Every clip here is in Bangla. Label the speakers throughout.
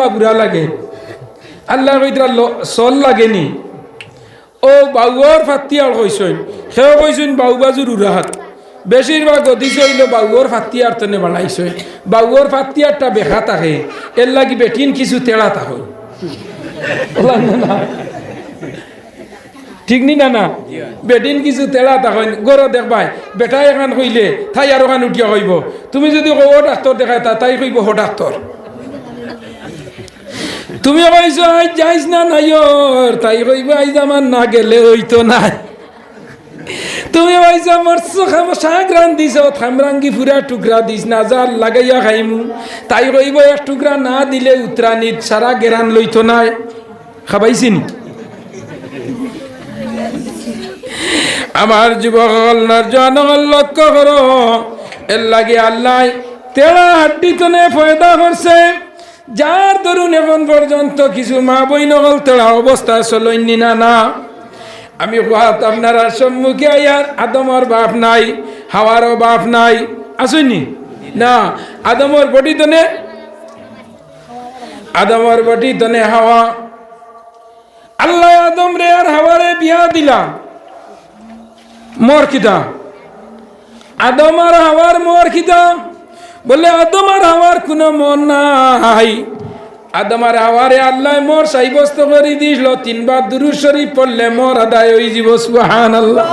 Speaker 1: আল্লাহ বুড়া লাগে আল্লাহ কইতরা চল লাগেনি ও বাউর ফাতিয়াল কইসইন সেও কইসইন বাউ বাজুর উড়াহাত বেশিরভাগ গদিস হইল বাউর ফাতিয়ার তনে বানাইছে বাউর ফাতিয়ারটা বেখা থাকে এর লাগি বেটিন কিছু তেড়া থাকে না ঠিক নি না না বেটিন কিছু তেড়া থাকে গড় দেখবাই বেটা এখান কইলে তাই আর ওখান উঠিয়া কইব তুমি যদি ও ডাক্তার দেখাই তাই কইব হো ডাক্তার তুমি কইছো আজ যাইস না নাইর তাই কইব আজ আমার না গেলে হইতো নাই তুমি কইছো আমার শাক রান দিছ থামরাঙ্গি ফুরা টুকরা দিস না যার লাগাইয়া খাইমু তাই কইব এক টুকরা না দিলে উত্তরানিত সারা গেরান লইতো নাই খাবাইছিনি আমার যুবকল নরজনল লক্ষ্য করো এর লাগে আল্লাহ তেড়া হাড্ডি তনে ফয়দা করছে যার দরুন এখন পর্যন্ত কিছু মা বই নকল তেড়া অবস্থায় চলইনি না না আমি কোয়াত আপনারা সম্মুখে আয়ার আদমর বাপ নাই হাওয়ারও বাপ নাই আসুনি না আদমর বটি তনে হাওয়া আল্লাহ আদম রে আর হাওয়ারে বিয়া দিলা মোর কিতা আদম আর হাওয়ার মোর কিতা বলে আদম আর হাওয়ার কোনো মন নাই আদম আর হাওয়ারে আল্লাহ মোর সাব্যস্ত করে দিল 3 বার দুরূদ শরীফ পড়লে মোর আদায় হয়ে যাব সুবহানাল্লাহ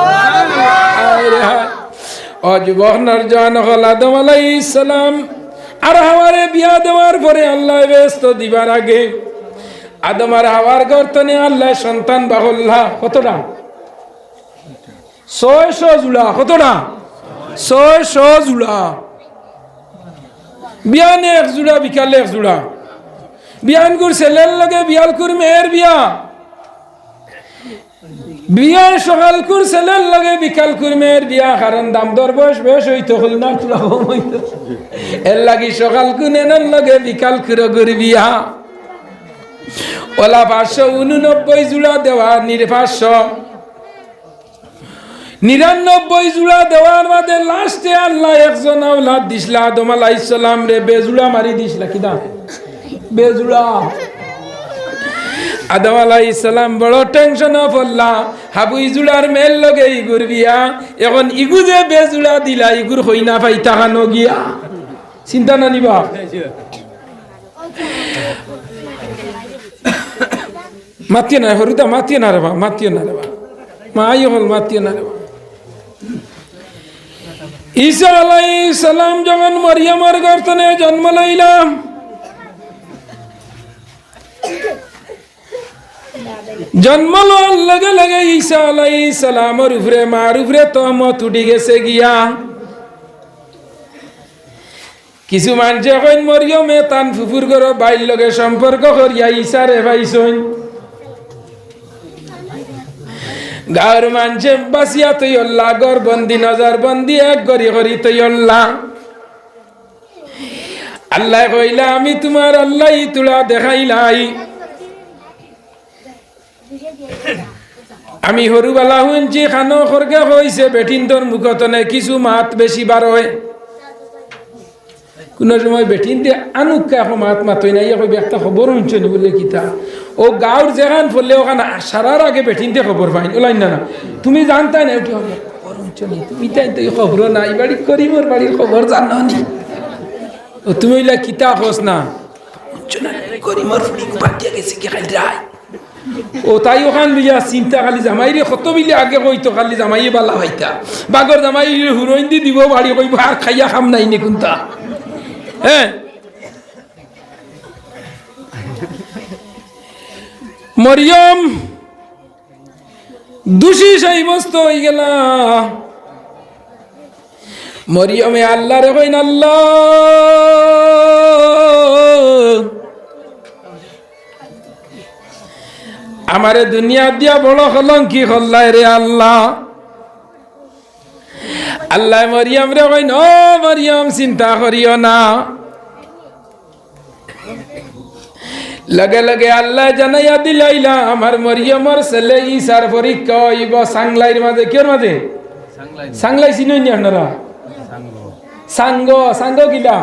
Speaker 1: ও যুবক নরজন হল আদম আলাইহিস সালাম আর হাওয়ারে বিয়া দেওয়ার পরে আল্লাহ ব্যস্ত দিবার আগে আদম আর হাওয়ার গর্তনে আল্লাহ সন্তান বাহুল্লাহ কতটা 600 জুড়া কতটা 600 জুড়া বিয়ানে 1 জুড়া বিকালে 1 জুড়া বিয়ান করে ছেলের লগে বিয়াল করে মেয়ের বিয়া বিয়ার সকাল করে ছেলের লগে বিকাল করে মেয়ের বিয়া কারণ দাম দর বয়স বেশ হইতো হল না এর লাগি সকাল করে এনার লগে বিকাল করে বিয়া ওলা 589 জুড়া দেওয়া 599 জুড়া দেওয়ার বাদে লাস্টে আল্লাহ একজন আওলাদ দিছলা আদম আলাইহিস সালাম রে বেজুড়া মারি দিছলা কিদা বেজুড়া আদম আলাইহিস সালাম বড় টেনশন পড়লা হাবুই জুড়ার মেল লগে ইগুর বিয়া এখন ইগু যে বেজুড়া দিলা ইগুর হই না পাই তাহানো গিয়া চিন্তা না নিবা মাতিয়ে না হরিতা মাতিয়ে না রে মা আই হল মাতিয়ে না রে ঈসা আলাইহিস সালাম যখন মরিয়মের গর্ভে জন্ম লইলাম জন্ম লওয়ার লগে লগে ঈসা আলাইহিস সালামের উপরে মার উপরে তহমত উঠে গেছে গিয়া কিছু মানুষে কইন মরিয়মে তান ফুফুর ঘর বাইর লগে সম্পর্ক করিয়া ঈসারে পাইছইন গাঁর মানুষে বাসিয়া তৈল্লা গর বন্দি নজর বন্দি এক গড়ি করি তৈল্লা আল্লাহ কইলা আমি তোমার আল্লাহ তুলা দেখাইলাই আমি হরুবালা শুনছি খানো খরগে হয়েছে বেটিন তোর মুখতনে কিছু মাত বেশি বার হয় কোনো সময় বেটিন দিয়ে আনুকা এখন মাত মাতই নাই কই একটা খবর শুনছ নি বলে কিতা ও গাঁর যেখান ফলে ওখানে সারার আগে বেটিন দিয়ে খবর পাইনি ওলাই না তুমি জানতাই না ওটি হবে খবর শুনছ নি তুমি তাই তো খবর না এই বাড়ি করিমর বাড়ির খবর জানো নি ও তুমি ওইলা কিতা খোঁজ না শুনছ না করিমর ফুড়ি পাঠিয়ে গেছে কি খাই রায় ও তাই ওখান লইয়া চিন্তা খালি জামাই রে কত বিলে আগে কইতো খালি জামাই বালা হইতা বাগর জামাই হুরইন দি দিব বাড়ি কইব আর খাইয়া খাম নাই নি কোনটা হ্যাঁ মরিয়ম দোষী সাব্যস্ত হয়ে গেল মরিয়মে আল্লাহ রে কইন আল্লাহ আমারে দুনিয়া দিয়া বড় কলঙ্কি হল্লায় রে আল্লাহ আল্লাহ মরিয়ম রে কইন ও মরিয়ম চিন্তা করিও না লগে লগে আল্লাহ জানাইয়া দিলাইলা আমার মরিয়মর ছেলে ঈসার পরীক্ষা হইব সাংলাইর মাঝে কের মাঝে সাংলাই চিনুন নি আপনারা সাঙ্গ কিলা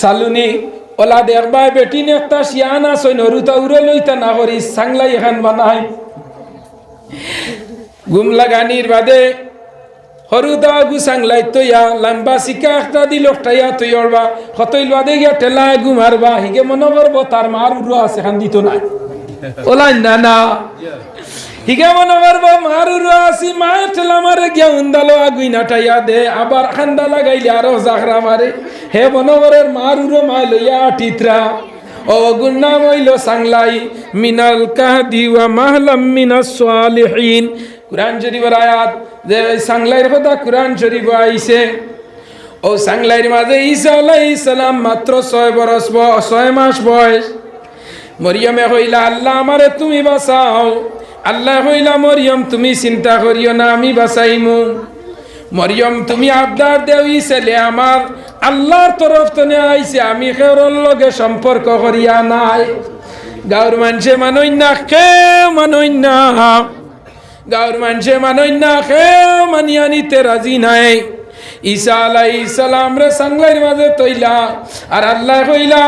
Speaker 1: সালুনি ওলা দেখবা বেটিন একটা শিয়ানা সই নরুতা উড়ে লইতা না করি সাংলাই এখান বানাই গুম লাগানির বাদে হরুদা গু সাংলাই তৈয়া লম্বা শিকা একটা দিল টাইয়া তৈরবা হতইল বাদে গিয়া টেলা গু মারবা হিগে মনে করবো তার মার উড়ো আছে খান দিত না ওলাই না না হিগে মনে করবো মার উড়ো আসি মায়ের ঠেলা মারে গিয়া উন্দালো আগুই নাটাইয়া দে আবার খান্দা লাগাইলে আরো জাখরা মারে হে মনোবরের মার উড়ো মা লইয়া টিত্রা ও গুণ নাম হইল সাংলাই মিনাল কাহদি ওয়া মাহলাম মিনাস সালিহিন কুরআন শরীফের আয়াত যে সাংলাইর কথা কুরআন শরীফ আইছে ও সাংলাইর মাঝে ঈসা আলাইহিস সালাম মাত্র 6 মাস বয়স মরিয়মে কইলা আল্লাহ আমারে তুমি বাঁচাও আল্লাহ কইলা মরিয়ম তুমি চিন্তা করিও না আমি বাঁচাইমু মরিয়ম তুমি আবদার দেওই ছেলে আমার আল্লাহর তরফ থেকে আইছে আমি কেউর লগে সম্পর্ক করিয়া নাই গাঁর মানুষে মানই না কেউ মানই না গাঁর মানুষে মানই না কেউ মানিয়া নিতে রাজি নাই ঈসা আলাইহিস সালাম রে সাংলাইর মাঝে তৈলা আর আল্লাহ কইলা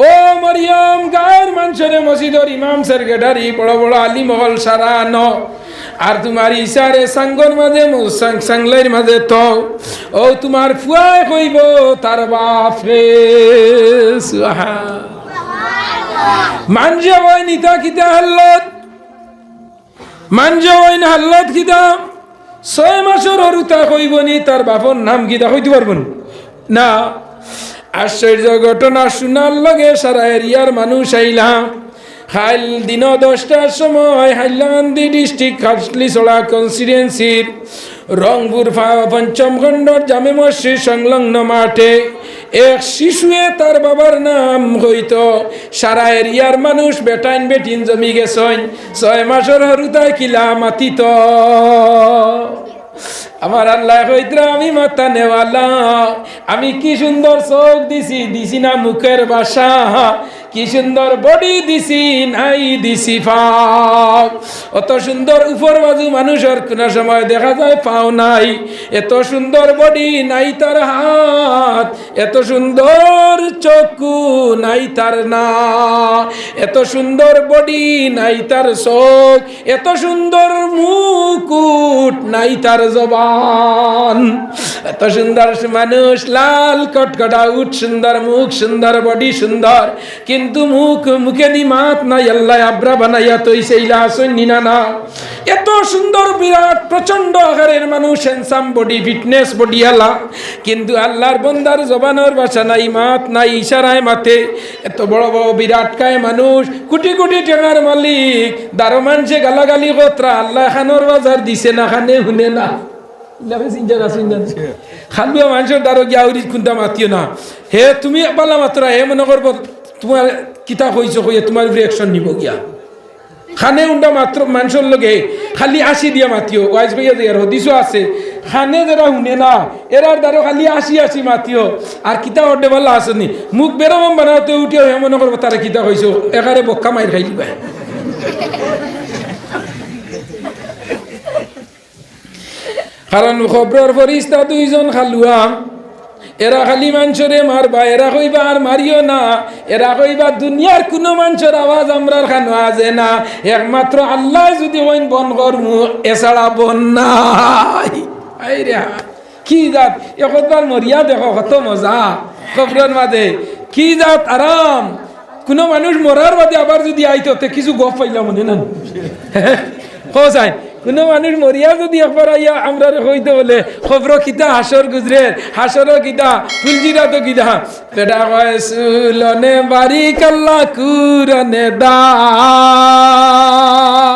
Speaker 1: ও মরিয়ম গাঁর মানুষের মসজিদের ইমাম সেক্রেটারি বড় বড় আলিম হল সারা ন আর তোমার ঈশারে সাঙ্গর মাঝে সাংলাইর মাঝে তো ও তোমার ফুয়ায় কইব তার বাপ রে মানজে ওই নিতা কিতা হাল্লত মানজে ওই না হাল্লত কিতা 6 মাসের হরুতা কইব নি তার বাপর নাম কিতা কইতে পারবন না আশ্চর্য ঘটনা শোনার লগে সারা এরিয়ার মানুষ আইলাম খাইল দিন 10টার সময় হাইলাকান্দি ডিস্ট্রিক্ট খাটলিছড়া কনস্টিটুয়েন্সির রংপুর পঞ্চম খণ্ডর জামে মসজিদ সংলগ্ন মাঠে এক শিশুয়ে তার বাবার নাম হইত সারা এরিয়ার মানুষ বেটাইন বেটিন জমি গেছেন 6 মাসের হরুতায় কিলা মাতিত আমার আল্লাহ কইত্রা আমি মাথা নেওয়ালা আমি কি সুন্দর চোখ দিছি না মুখের ভাষা কি সুন্দর বডি দিছি নাই দিছি পাও অত সুন্দর উপর বাজু মানুষের কোন সময় দেখা যায় পাও নাই এত সুন্দর বডি নাই তার হাত এত সুন্দর চক্ষু নাই তার না এত সুন্দর বডি নাই তার চোখ এত সুন্দর মুকুট নাই তার জবান এত সুন্দর মানুষ লাল কটকটা উঠ সুন্দর মুখ সুন্দর বডি সুন্দর কিন্তু মুখে দি মাত নাই আল্লাহ আব্রা বানাইয়া তৈছে ইলা সন্নি না এত সুন্দর বিরাট প্রচন্ড আকারের মানুষ হ্যান্ডসাম বডি ফিটনেস বডি আলা কিন্তু আল্লাহর বন্দার জবানের ভাষা নাই মাত নাই ইশারায় মাতে এত বড় বড় বিরাট কায় মানুষ কোটি কোটি টাকার মালিক দারো মানুষে গালাগালি কতরা আল্লাহ খানোর বাজার দিছে না খানে শুনে না খালুয়া মানুষের দ্বারা গিয়া খুন্দা মাতিও না হে তুমি পালা মাত্রা হে মনে করবো তোমার কিতা কইছো কইয়া তোমার রিঅ্যাকশন নিব গিয়া খানে উন্ডা মাত্র মানুষের লগে খালি আসি দিয়া মাতিও ওয়াইজ ভাইয়া যে হদিসও আছে খানে যারা শুনে না এরার দ্বারা খালি আসি মাতিও আর কিতা অর্ডে বলা আসনি মুখ বেরম বানাতে উঠিও হে মনে করবো তারা কিতা কইছো একারে বক্কা মাইর খাই দিবা কারণ খবরের ফরিস্তা 2 জন খালুয়া এরা খালি মানুষরে মারবা এরা কইবা আর মারিও না এরা কইবা দুনিয়ার কোনো মানুষের আওয়াজ আমরার খানো আজে না একমাত্র আল্লাহ যদি ওইন বন করমু এছাড়া বন নাই আইরে কি জাত একবার মরিয়া দেখো কত মজা খবরের মাঝে কি জাত আরাম কোনো মানুষ মরার বাদে আবার যদি আইতো তে কিছু গপ পাইলাম মনে না যায় কোনো মানুষ মরিয়া যদি একবার আইয়া আমরা হইতে বলে খবর কিতা হাসর গুজরের হাসরও কিতা ফুলজিরা তো কিতা বেটা কয় সুলনে বাড়ি কাল্লা কুরনে দা